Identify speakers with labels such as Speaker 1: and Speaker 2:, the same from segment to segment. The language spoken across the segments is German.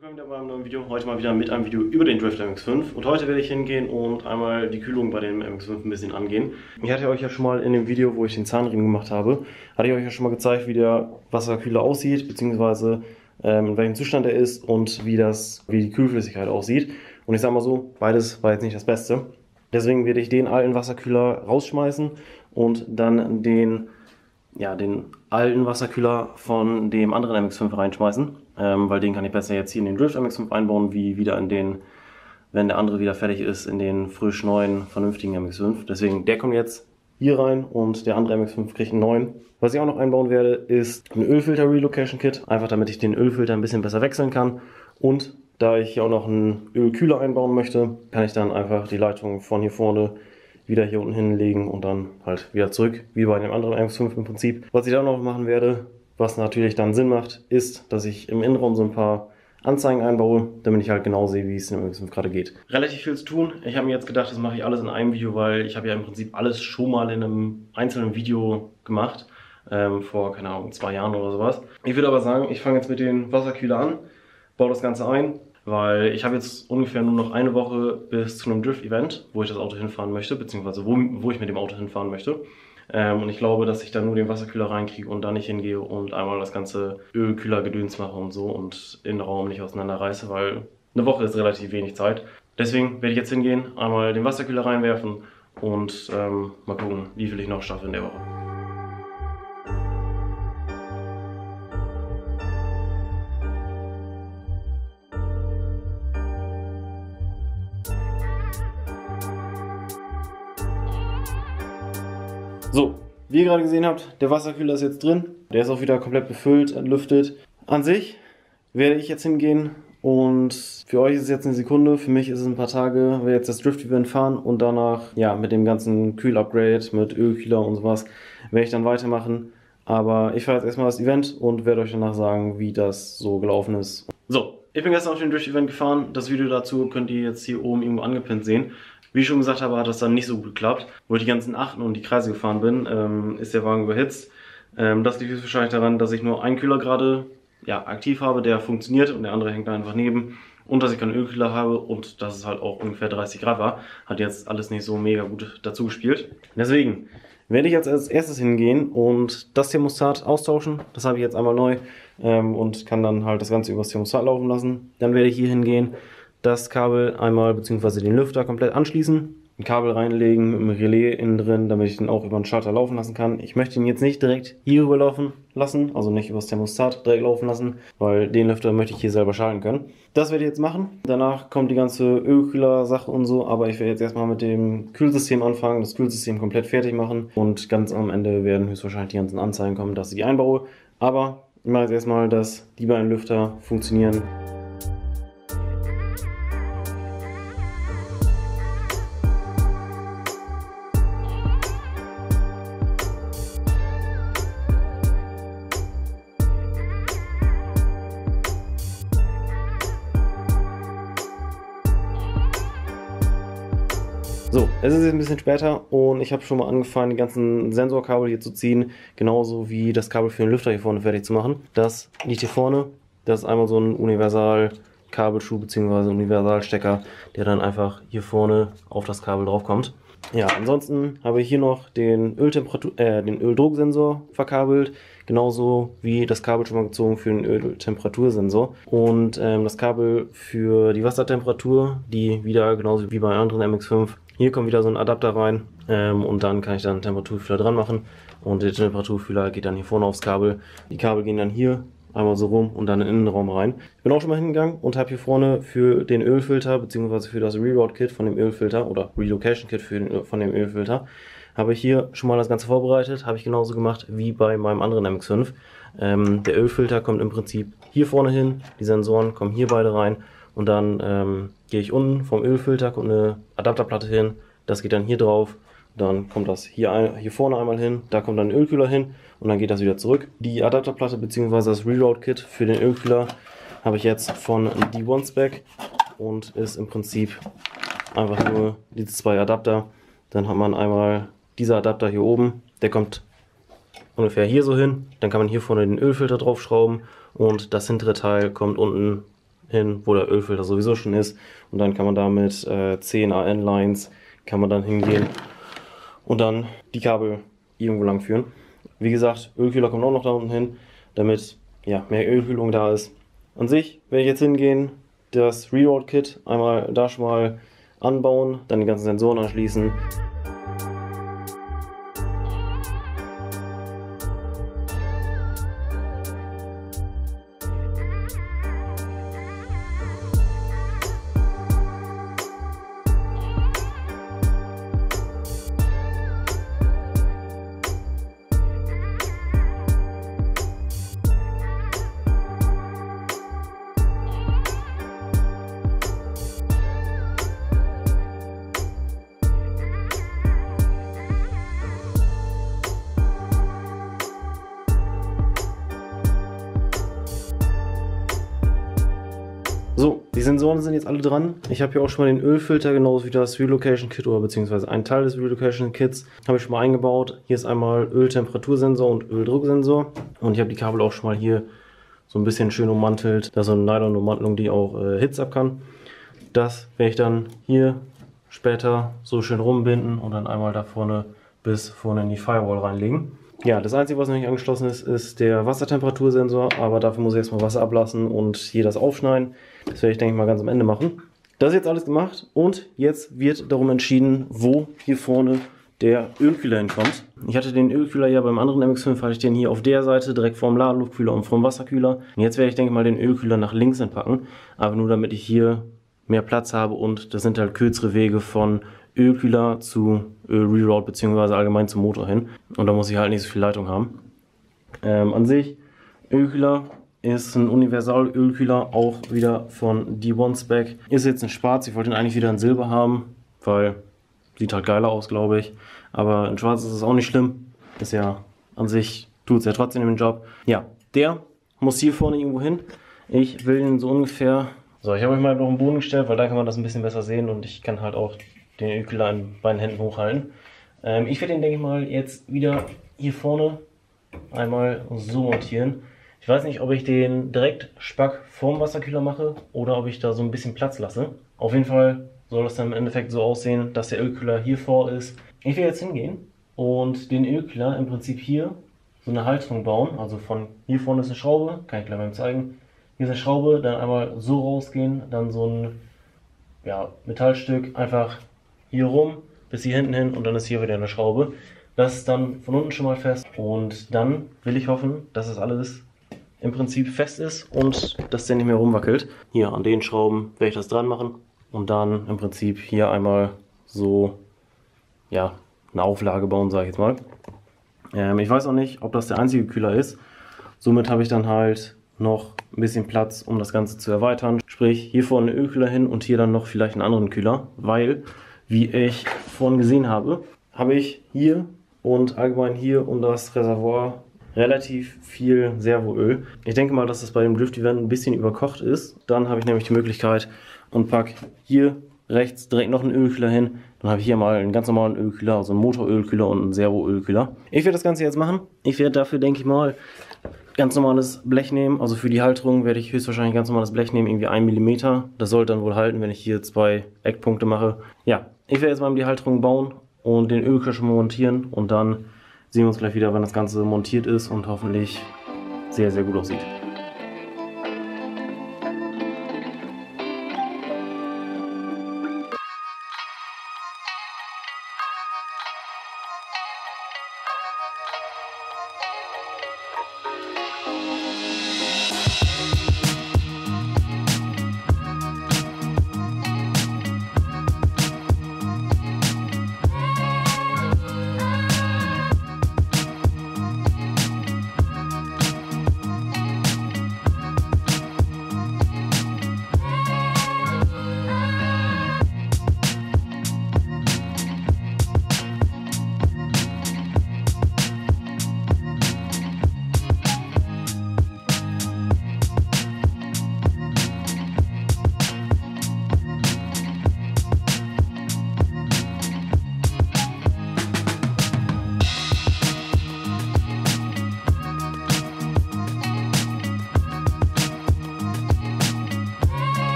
Speaker 1: Willkommen wieder bei einem neuen Video. Heute mal wieder mit einem Video über den Drift MX5. Und heute werde ich hingehen und einmal die Kühlung bei dem MX5 ein bisschen angehen. Ich hatte euch ja schon mal in dem Video, wo ich den Zahnriemen gemacht habe, hatte ich euch ja schon mal gezeigt, wie der Wasserkühler aussieht, beziehungsweise in welchem Zustand er ist und wie die Kühlflüssigkeit aussieht. Und ich sag mal so, beides war jetzt nicht das Beste. Deswegen werde ich den alten Wasserkühler rausschmeißen und dann den alten Wasserkühler von dem anderen MX5 reinschmeißen, weil den kann ich besser jetzt hier in den Drift MX5 einbauen, wie wieder in den, wenn der andere wieder fertig ist, in den frisch neuen, vernünftigen MX5. Deswegen, der kommt jetzt hier rein und der andere MX5 kriegt einen neuen. Was ich auch noch einbauen werde, ist ein Ölfilter Relocation Kit, einfach damit ich den Ölfilter ein bisschen besser wechseln kann. Und da ich hier auch noch einen Ölkühler einbauen möchte, kann ich dann einfach die Leitung von hier vorne wieder hier unten hinlegen und dann halt wieder zurück, wie bei dem anderen MX5 im Prinzip. Was ich dann noch machen werde, was natürlich dann Sinn macht, ist, dass ich im Innenraum so ein paar Anzeigen einbaue, damit ich halt genau sehe, wie es in dem MX5 gerade geht. Relativ viel zu tun. Ich habe mir jetzt gedacht, das mache ich alles in einem Video, weil ich habe ja im Prinzip alles schon mal in einem einzelnen Video gemacht, vor, keine Ahnung, 2 Jahren oder sowas. Ich würde aber sagen, ich fange jetzt mit den Wasserkühler an, baue das Ganze ein, weil ich habe jetzt ungefähr nur noch eine Woche bis zu einem Drift-Event, wo ich das Auto hinfahren möchte, beziehungsweise wo ich mit dem Auto hinfahren möchte. Und ich glaube, dass ich dann nur den Wasserkühler reinkriege und dann nicht hingehe und einmal das ganze Ölkühler-Gedöns mache und so und Innenraum nicht auseinanderreiße, weil eine Woche ist relativ wenig Zeit. Deswegen werde ich jetzt hingehen, einmal den Wasserkühler reinwerfen und mal gucken, wie viel ich noch schaffe in der Woche. So, wie ihr gerade gesehen habt, der Wasserkühler ist jetzt drin. Der ist auch wieder komplett befüllt, entlüftet. An sich werde ich jetzt hingehen und für euch ist es jetzt eine Sekunde, für mich ist es ein paar Tage. Ich werde jetzt das Drift-Event fahren und danach, ja, mit dem ganzen Kühl-Upgrade, mit Ölkühler und sowas, werde ich dann weitermachen. Aber ich fahre jetzt erstmal das Event und werde euch danach sagen, wie das so gelaufen ist. So, ich bin gestern auf dem Drift-Event gefahren. Das Video dazu könnt ihr jetzt hier oben irgendwo angepinnt sehen. Wie ich schon gesagt habe, hat das dann nicht so gut geklappt. Wo ich die ganzen Achten und die Kreise gefahren bin, ist der Wagen überhitzt. Das liegt wahrscheinlich daran, dass ich nur einen Kühler gerade aktiv habe, der funktioniert und der andere hängt da einfach neben. Und dass ich keinen Ölkühler habe und dass es halt auch ungefähr 30 Grad war. Hat jetzt alles nicht so mega gut dazu gespielt. Deswegen werde ich jetzt als erstes hingehen und das Thermostat austauschen. Das habe ich jetzt einmal neu und kann dann halt das Ganze über das Thermostat laufen lassen. Dann werde ich hier hingehen, das Kabel einmal bzw. den Lüfter komplett anschließen, ein Kabel reinlegen mit einem Relais innen drin, damit ich den auch über den Schalter laufen lassen kann. Ich möchte ihn jetzt nicht direkt hier rüber laufen lassen, also nicht über das Thermostat direkt laufen lassen, weil den Lüfter möchte ich hier selber schalten können. Das werde ich jetzt machen. Danach kommt die ganze Ölkühler-Sache und so, aber ich werde jetzt erstmal mit dem Kühlsystem anfangen, das Kühlsystem komplett fertig machen und ganz am Ende werden höchstwahrscheinlich die ganzen Anzeigen kommen, dass ich die einbaue. Aber ich mache jetzt erstmal, dass die beiden Lüfter funktionieren. So, es ist jetzt ein bisschen später und ich habe schon mal angefangen, die ganzen Sensorkabel hier zu ziehen, genauso wie das Kabel für den Lüfter hier vorne fertig zu machen. Das liegt hier vorne, das ist einmal so ein Universal-Kabelschuh bzw. Universalstecker, der dann einfach hier vorne auf das Kabel drauf kommt. Ja, ansonsten habe ich hier noch den Öldrucksensor verkabelt, genauso wie das Kabel schon mal gezogen für den Öltemperatursensor und das Kabel für die Wassertemperatur, die wieder genauso wie bei anderen MX5. Hier kommt wieder so ein Adapter rein und dann kann ich dann einen Temperaturfühler dran machen und der Temperaturfühler geht dann hier vorne aufs Kabel. Die Kabel gehen dann hier einmal so rum und dann in den Innenraum rein. Ich bin auch schon mal hingegangen und habe hier vorne für den Ölfilter bzw. für das Reroute Kit von dem Ölfilter oder Relocation Kit von dem Ölfilter habe ich hier schon mal das Ganze vorbereitet. Habe ich genauso gemacht wie bei meinem anderen MX5. Der Ölfilter kommt im Prinzip hier vorne hin, die Sensoren kommen hier beide rein und dann gehe ich unten vom Ölfilter, kommt eine Adapterplatte hin, das geht dann hier drauf. Dann kommt das hier vorne einmal hin, da kommt dann ein Ölkühler hin und dann geht das wieder zurück. Die Adapterplatte bzw. das Reroute Kit für den Ölkühler habe ich jetzt von D1Spec und ist im Prinzip einfach nur diese 2 Adapter. Dann hat man einmal dieser Adapter hier oben, der kommt ungefähr hier so hin. Dann kann man hier vorne den Ölfilter draufschrauben und das hintere Teil kommt unten hin, wo der Ölfilter sowieso schon ist. Und dann kann man da mit 10 AN-Lines kann man dann hingehen und dann die Kabel irgendwo lang führen. Wie gesagt, Ölkühler kommt auch noch da unten hin, damit ja, mehr Ölkühlung da ist. An sich werde ich jetzt hingehen, das Reroad-Kit einmal da schon mal anbauen, dann die ganzen Sensoren anschließen. So, die Sensoren sind jetzt alle dran. Ich habe hier auch schon mal den Ölfilter, genauso wie das Relocation Kit oder beziehungsweise einen Teil des Relocation Kits, habe ich schon mal eingebaut. Hier ist einmal Öltemperatursensor und Öldrucksensor. Und ich habe die Kabel auch schon mal hier so ein bisschen schön ummantelt. Da ist so eine Nylon-Ummantelung, die auch Hitze ab kann. Das werde ich dann hier später so schön rumbinden und dann einmal da vorne bis vorne in die Firewall reinlegen. Ja, das Einzige, was noch nicht angeschlossen ist, ist der Wassertemperatursensor, aber dafür muss ich erstmal Wasser ablassen und hier das aufschneiden. Das werde ich, denke ich mal, ganz am Ende machen. Das ist jetzt alles gemacht und jetzt wird darum entschieden, wo hier vorne der Ölkühler hinkommt. Ich hatte den Ölkühler ja beim anderen MX5, hatte ich den hier auf der Seite, direkt vorm Ladeluftkühler und vorm Wasserkühler. Und jetzt werde ich, denke ich mal, den Ölkühler nach links entpacken, aber nur damit ich hier mehr Platz habe und das sind halt kürzere Wege von Ölkühler zu Reroad bzw. allgemein zum Motor hin. Und da muss ich halt nicht so viel Leitung haben. An sich, Ölkühler ist ein Universal-Ölkühler, auch wieder von D1-Spec. Ist jetzt ein Schwarz, ich wollte ihn eigentlich wieder in Silber haben, weil sieht halt geiler aus, glaube ich. Aber in Schwarz ist es auch nicht schlimm. Ist ja an sich, tut es ja trotzdem den Job. Ja, der muss hier vorne irgendwo hin. Ich will ihn so ungefähr... So, ich habe euch mal noch einen Boden gestellt, weil da kann man das ein bisschen besser sehen und ich kann halt auch den Ölkühler in beiden Händen hochhalten. Ich werde den, denke ich mal, jetzt wieder hier vorne einmal so montieren. Ich weiß nicht, ob ich den direkt Spack vorm Wasserkühler mache oder ob ich da so ein bisschen Platz lasse. Auf jeden Fall soll das dann im Endeffekt so aussehen, dass der Ölkühler hier vor ist. Ich werde jetzt hingehen und den Ölkühler im Prinzip hier so eine Halterung bauen. Also von hier vorne ist eine Schraube, kann ich gleich mal zeigen. Hier ist eine Schraube, dann einmal so rausgehen, dann so ein Metallstück einfach hier rum bis hier hinten hin und dann ist hier wieder eine Schraube. Das ist dann von unten schon mal fest und dann will ich hoffen, dass es alles im Prinzip fest ist und dass der nicht mehr rumwackelt. Hier an den Schrauben werde ich das dran machen und dann im Prinzip hier einmal so ja, eine Auflage bauen, sage ich jetzt mal. Ich weiß auch nicht, ob das der einzige Kühler ist. Somit habe ich dann halt noch ein bisschen Platz, um das Ganze zu erweitern. Sprich, hier vorne einen Ölkühler hin und hier dann noch vielleicht einen anderen Kühler, weil, wie ich vorhin gesehen habe, habe ich hier und allgemein hier um das Reservoir relativ viel Servoöl. Ich denke mal, dass das bei dem Drift-Event ein bisschen überkocht ist. Dann habe ich nämlich die Möglichkeit und packe hier rechts direkt noch einen Ölkühler hin. Dann habe ich hier mal einen ganz normalen Ölkühler, also einen Motorölkühler und einen Servoölkühler. Ich werde das Ganze jetzt machen. Ich werde dafür, denke ich mal, ganz normales Blech nehmen. Also für die Halterung werde ich höchstwahrscheinlich ganz normales Blech nehmen, irgendwie 1 mm. Das sollte dann wohl halten, wenn ich hier 2 Eckpunkte mache. Ja, ich werde jetzt mal die Halterung bauen und den Ölkühler schon mal montieren. Und dann sehen wir uns gleich wieder, wenn das Ganze montiert ist und hoffentlich sehr, sehr gut aussieht.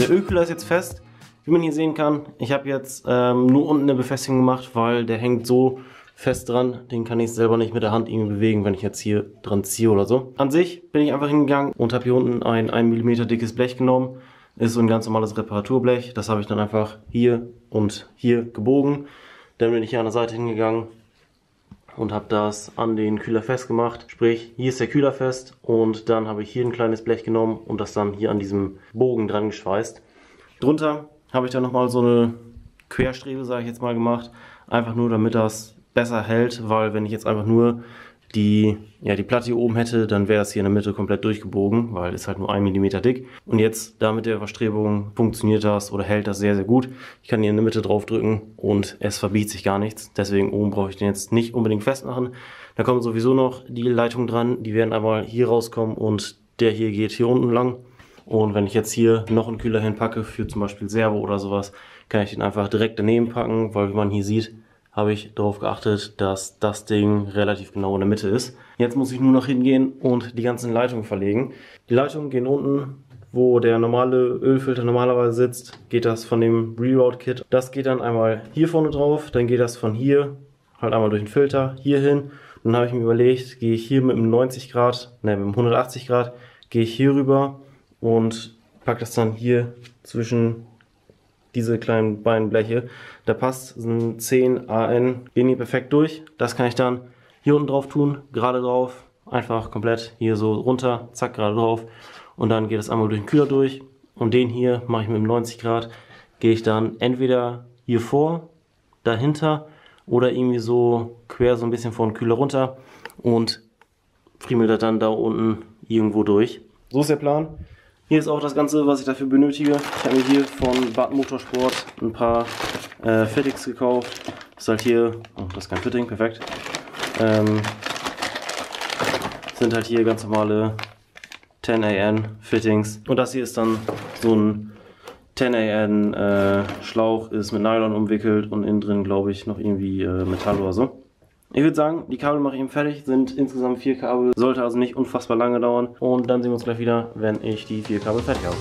Speaker 1: Der Ölkühler ist jetzt fest. Wie man hier sehen kann, ich habe jetzt nur unten eine Befestigung gemacht, weil der hängt so fest dran. Den kann ich selber nicht mit der Hand irgendwie bewegen, wenn ich jetzt hier dran ziehe oder so. An sich bin ich einfach hingegangen und habe hier unten ein 1 mm dickes Blech genommen. Ist so ein ganz normales Reparaturblech. Das habe ich dann einfach hier und hier gebogen. Dann bin ich hier an der Seite hingegangen und habe das an den Kühler festgemacht. Sprich, hier ist der Kühler fest und dann habe ich hier ein kleines Blech genommen und das dann hier an diesem Bogen dran geschweißt. Drunter habe ich dann nochmal so eine Querstrebe, sage ich jetzt mal, gemacht. Einfach nur, damit das besser hält, weil wenn ich jetzt einfach nur die Platte hier oben hätte, dann wäre es hier in der Mitte komplett durchgebogen, weil es halt nur 1 mm dick. Und jetzt, da mit der Verstrebung, funktioniert das oder hält das sehr, sehr gut. Ich kann hier in der Mitte drauf drücken und es verbiegt sich gar nichts. Deswegen oben brauche ich den jetzt nicht unbedingt festmachen. Da kommen sowieso noch die Leitungen dran, die werden einmal hier rauskommen und der hier geht hier unten lang. Und wenn ich jetzt hier noch einen Kühler hinpacke, für zum Beispiel Servo oder sowas, kann ich den einfach direkt daneben packen, weil wie man hier sieht, habe ich darauf geachtet, dass das Ding relativ genau in der Mitte ist. Jetzt muss ich nur noch hingehen und die ganzen Leitungen verlegen. Die Leitungen gehen unten, wo der normale Ölfilter normalerweise sitzt, geht das von dem Reroute-Kit. Das geht dann einmal hier vorne drauf, dann geht das von hier halt einmal durch den Filter hier hin. Und dann habe ich mir überlegt, gehe ich hier mit dem 90 Grad, mit dem 180 Grad, gehe ich hier rüber und packe das dann hier zwischen diese kleinen beiden Bleche. Da passt ein 10 AN, gehen hier perfekt durch. Das kann ich dann hier unten drauf tun, gerade drauf, einfach komplett hier so runter, zack, gerade drauf. Und dann geht es einmal durch den Kühler durch. Und den hier mache ich mit dem 90 Grad, gehe ich dann entweder hier vor, dahinter oder irgendwie so quer so ein bisschen vor den Kühler runter und friemelt das dann da unten irgendwo durch. So ist der Plan. Hier ist auch das Ganze, was ich dafür benötige. Ich habe mir hier von Bad Motorsport ein paar Fittings gekauft. Das ist halt hier, oh, das ist kein Fitting, perfekt. Sind halt hier ganz normale 10 AN Fittings. Und das hier ist dann so ein 10 AN Schlauch, ist mit Nylon umwickelt und innen drin, glaube ich, noch irgendwie Metall oder so. Ich würde sagen, die Kabel mache ich eben fertig, sind insgesamt 4 Kabel, sollte also nicht unfassbar lange dauern. Und dann sehen wir uns gleich wieder, wenn ich die 4 Kabel fertig habe.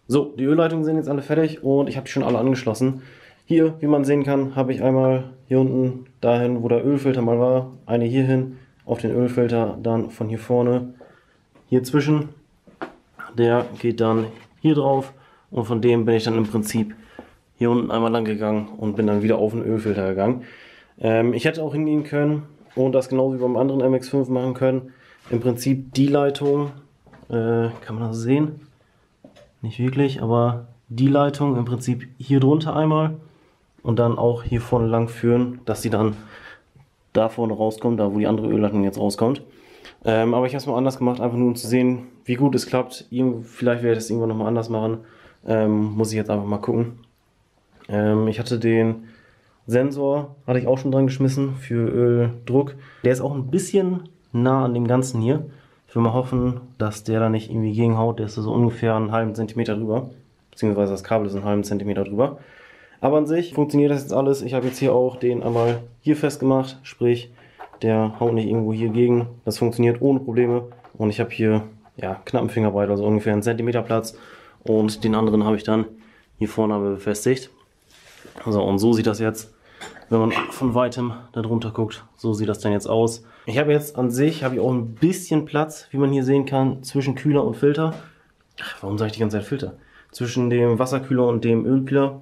Speaker 1: So, die Ölleitungen sind jetzt alle fertig und ich habe die schon alle angeschlossen. Hier, wie man sehen kann, habe ich einmal hier unten dahin, wo der Ölfilter mal war, eine hier hin auf den Ölfilter, dann von hier vorne hier zwischen. Der geht dann hier drauf und von dem bin ich dann im Prinzip hier unten einmal lang gegangen und bin dann wieder auf den Ölfilter gegangen. Ich hätte auch hingehen können und das genauso wie beim anderen MX5 machen können. Im Prinzip die Leitung, kann man das sehen? Nicht wirklich, aber die Leitung im Prinzip hier drunter einmal und dann auch hier vorne lang führen, dass sie dann da vorne rauskommt, da wo die andere Ölleitung jetzt rauskommt. Aber ich habe es mal anders gemacht, einfach nur um zu sehen, wie gut es klappt. Vielleicht werde ich es irgendwann nochmal anders machen. Muss ich jetzt einfach mal gucken. Ich hatte den Sensor, hatte ich auch schon dran geschmissen für Öldruck. Der ist auch ein bisschen nah an dem Ganzen hier. Ich will mal hoffen, dass der da nicht irgendwie gegenhaut. Der ist so ungefähr einen halben Zentimeter drüber. Beziehungsweise das Kabel ist einen halben Zentimeter drüber. Aber an sich funktioniert das jetzt alles. Ich habe jetzt hier auch den einmal hier festgemacht. Sprich, der haut nicht irgendwo hier gegen. Das funktioniert ohne Probleme. Und ich habe hier ja, knappen Fingerbreit, also ungefähr einen Zentimeter Platz. Und den anderen habe ich dann hier vorne befestigt. So, und so sieht das jetzt, wenn man von weitem da drunter guckt. So sieht das dann jetzt aus. Ich habe jetzt an sich auch ein bisschen Platz, wie man hier sehen kann, zwischen Kühler und Filter. Ach, warum sage ich die ganze Zeit Filter? Zwischen dem Wasserkühler und dem Ölkühler.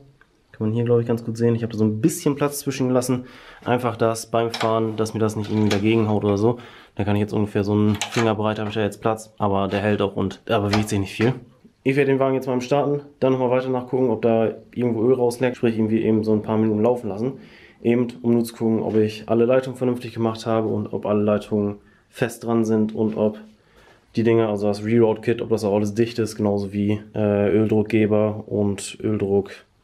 Speaker 1: Kann man hier, glaube ich, ganz gut sehen. Ich habe da so ein bisschen Platz zwischen gelassen. Einfach, dass beim Fahren, dass mir das nicht irgendwie dagegen haut oder so. Da kann ich jetzt ungefähr so einen Fingerbreit, habe ich da jetzt Platz. Aber der hält auch und aber wiegt sich nicht viel. Ich werde den Wagen jetzt mal im Starten, dann nochmal weiter nachgucken, ob da irgendwo Öl rausleckt. Sprich, irgendwie eben so ein paar Minuten laufen lassen. Eben, um nur zu gucken, ob ich alle Leitungen vernünftig gemacht habe und ob alle Leitungen fest dran sind und ob die Dinge, also das Reroute-Kit, ob das auch alles dicht ist, genauso wie Öldruckgeber und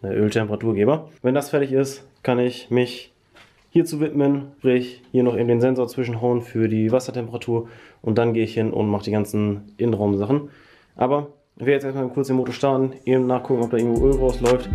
Speaker 1: Öltemperaturgeber. Wenn das fertig ist, kann ich mich hierzu widmen, sprich hier noch eben den Sensor zwischenhauen für die Wassertemperatur und dann gehe ich hin und mache die ganzen Innenraumsachen. Aber ich werde jetzt erstmal kurz den Motor starten, eben nachgucken, ob da irgendwo Öl rausläuft.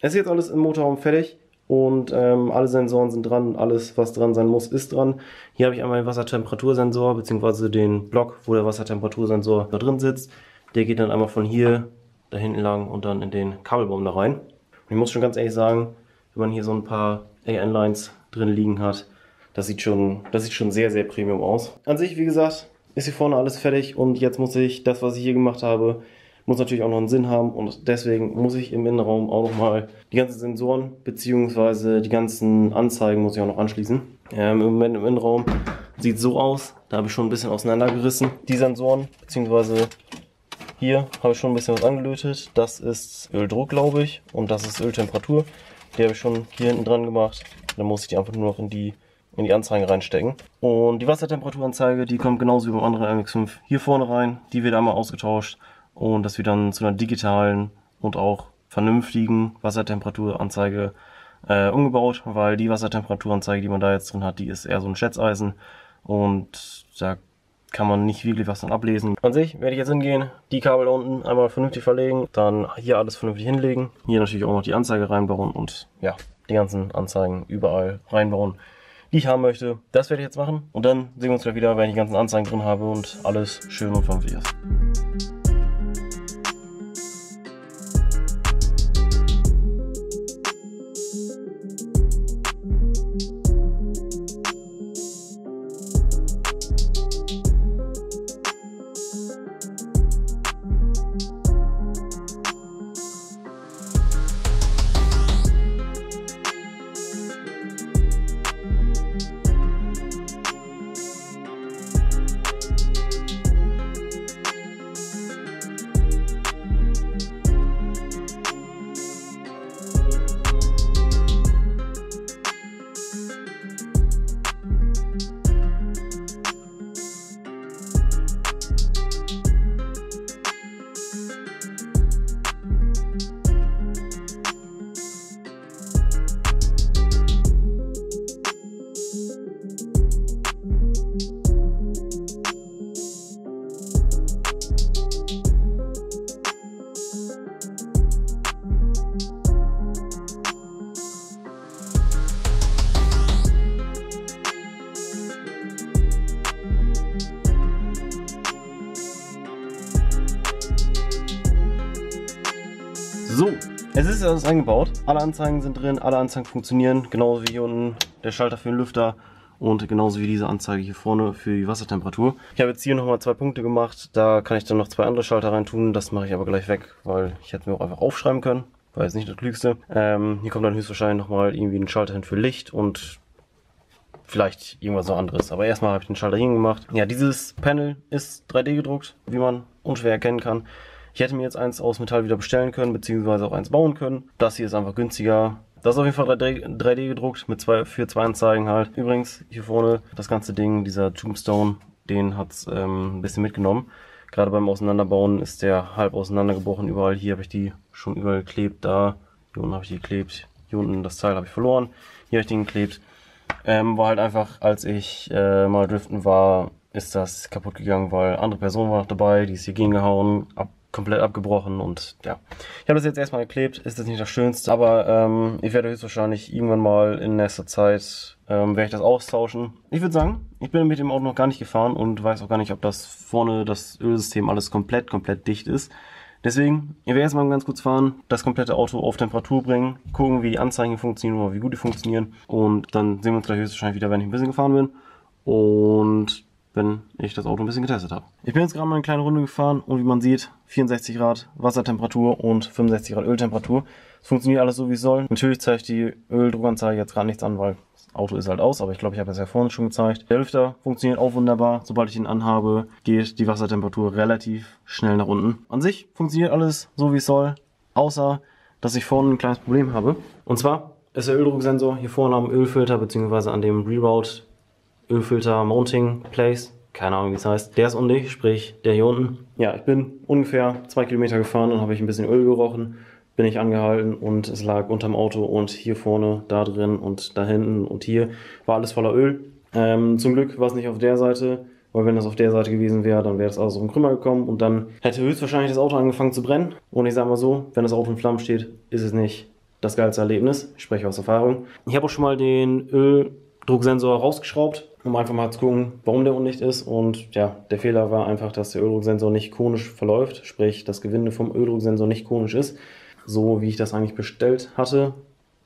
Speaker 1: Es ist jetzt alles im Motorraum fertig und alle Sensoren sind dran, alles was dran sein muss, ist dran. Hier habe ich einmal den Wassertemperatursensor bzw. den Block, wo der Wassertemperatursensor da drin sitzt. Der geht dann einmal von hier da hinten lang und dann in den Kabelbaum da rein. Und ich muss schon ganz ehrlich sagen, wenn man hier so ein paar AN-Lines drin liegen hat, das sieht schon sehr, sehr Premium aus. An sich, wie gesagt, ist hier vorne alles fertig und jetzt muss ich das, was ich hier gemacht habe, muss natürlich auch noch einen Sinn haben und deswegen muss ich im Innenraum auch nochmal die ganzen Sensoren bzw. die ganzen Anzeigen muss ich auch noch anschließen. Im Moment im Innenraum sieht so aus, da habe ich schon ein bisschen auseinandergerissen. Die Sensoren bzw. hier habe ich schon ein bisschen was angelötet. Das ist Öldruck, glaube ich, und das ist Öltemperatur. Die habe ich schon hier hinten dran gemacht. Dann muss ich die einfach nur noch in die Anzeigen reinstecken. Und die Wassertemperaturanzeige, die kommt genauso wie beim anderen MX5 hier vorne rein. Die wird einmal ausgetauscht. Und dass wir dann zu einer digitalen und auch vernünftigen Wassertemperaturanzeige umgebaut, weil die Wassertemperaturanzeige, die man da jetzt drin hat, die ist eher so ein Schätzeisen und da kann man nicht wirklich was dann ablesen. An sich werde ich jetzt hingehen, die Kabel da unten einmal vernünftig verlegen, dann hier alles vernünftig hinlegen, hier natürlich auch noch die Anzeige reinbauen und ja, die ganzen Anzeigen überall reinbauen, die ich haben möchte. Das werde ich jetzt machen und dann sehen wir uns gleich wieder, wenn ich die ganzen Anzeigen drin habe und alles schön und vernünftig ist. So, es ist alles eingebaut. Alle Anzeigen sind drin, alle Anzeigen funktionieren. Genauso wie hier unten der Schalter für den Lüfter und genauso wie diese Anzeige hier vorne für die Wassertemperatur. Ich habe jetzt hier nochmal 2 Punkte gemacht. Da kann ich dann noch 2 andere Schalter rein tun. Das mache ich aber gleich weg, weil ich hätte mir auch einfach aufschreiben können. War jetzt nicht das Klügste. Hier kommt dann höchstwahrscheinlich nochmal irgendwie ein Schalter hin für Licht und vielleicht irgendwas noch anderes. Aber erstmal habe ich den Schalter hingemacht. Ja, dieses Panel ist 3D gedruckt, wie man unschwer erkennen kann. Ich hätte mir jetzt eins aus Metall wieder bestellen können, beziehungsweise auch eins bauen können. Das hier ist einfach günstiger. Das ist auf jeden Fall 3D gedruckt für 2 Anzeigen halt. Übrigens, hier vorne das ganze Ding, dieser Tombstone, den hat es ein bisschen mitgenommen. Gerade beim Auseinanderbauen ist der halb auseinandergebrochen. Überall hier habe ich die schon überall geklebt. Da, hier unten habe ich die geklebt. Hier unten das Teil habe ich verloren. Hier habe ich den geklebt. War halt einfach, als ich mal driften war, ist das kaputt gegangen, weil andere Person war noch dabei, die ist hier gegengehauen, komplett abgebrochen und ja. Ich habe das jetzt erstmal geklebt, ist das nicht das Schönste, aber ich werde höchstwahrscheinlich irgendwann mal in nächster Zeit werde ich das austauschen. Ich würde sagen, ich bin mit dem Auto noch gar nicht gefahren und weiß auch gar nicht, ob das vorne das Ölsystem alles komplett dicht ist. Deswegen, ich werde jetzt mal ganz kurz fahren, das komplette Auto auf Temperatur bringen, gucken, wie die Anzeigen funktionieren oder wie gut die funktionieren. Und dann sehen wir uns gleich höchstwahrscheinlich wieder, wenn ich ein bisschen gefahren bin. Und wenn ich das Auto ein bisschen getestet habe. Ich bin jetzt gerade mal eine kleine Runde gefahren und wie man sieht, 64 Grad Wassertemperatur und 65 Grad Öltemperatur. Es funktioniert alles so, wie es soll. Natürlich zeigt die Öldruckanzeige jetzt gerade nichts an, weil das Auto ist halt aus, aber ich glaube, ich habe das ja vorhin schon gezeigt. Der Lüfter funktioniert auch wunderbar. Sobald ich ihn anhabe, geht die Wassertemperatur relativ schnell nach unten. An sich funktioniert alles so, wie es soll, außer dass ich vorne ein kleines Problem habe. Und zwar ist der Öldrucksensor hier vorne am Ölfilter bzw. an dem Reroute Ölfilter Mounting Place, keine Ahnung wie es heißt, der ist undicht, sprich der hier unten. Ja, ich bin ungefähr 2 Kilometer gefahren und habe ich ein bisschen Öl gerochen, bin ich angehalten und es lag unterm Auto und hier vorne, da drin und da hinten und hier war alles voller Öl. Zum Glück war es nicht auf der Seite, weil wenn das auf der Seite gewesen wäre, dann wäre das alles auf den Krümmer gekommen und dann hätte höchstwahrscheinlich das Auto angefangen zu brennen. Und ich sage mal so, wenn das Auto in Flammen steht, ist es nicht das geilste Erlebnis. Ich spreche aus Erfahrung. Ich habe auch schon mal den Öldrucksensor rausgeschraubt, um einfach mal zu gucken, warum der undicht ist. Und ja, der Fehler war einfach, dass der Öldrucksensor nicht konisch verläuft, sprich das Gewinde vom Öldrucksensor nicht konisch ist, so wie ich das eigentlich bestellt hatte.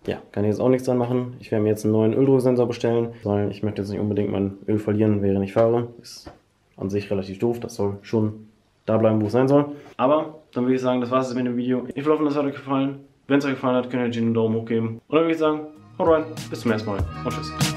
Speaker 1: Ja, kann ich jetzt auch nichts dran machen. Ich werde mir jetzt einen neuen Öldrucksensor bestellen, weil ich möchte jetzt nicht unbedingt mein Öl verlieren, während ich fahre. Ist an sich relativ doof, das soll schon da bleiben, wo es sein soll. Aber dann würde ich sagen, das war es mit dem Video. Ich hoffe, das hat euch gefallen. Wenn es euch gefallen hat, könnt ihr einen Daumen hoch geben. Und dann würde ich sagen, haut rein, bis zum nächsten Mal und tschüss.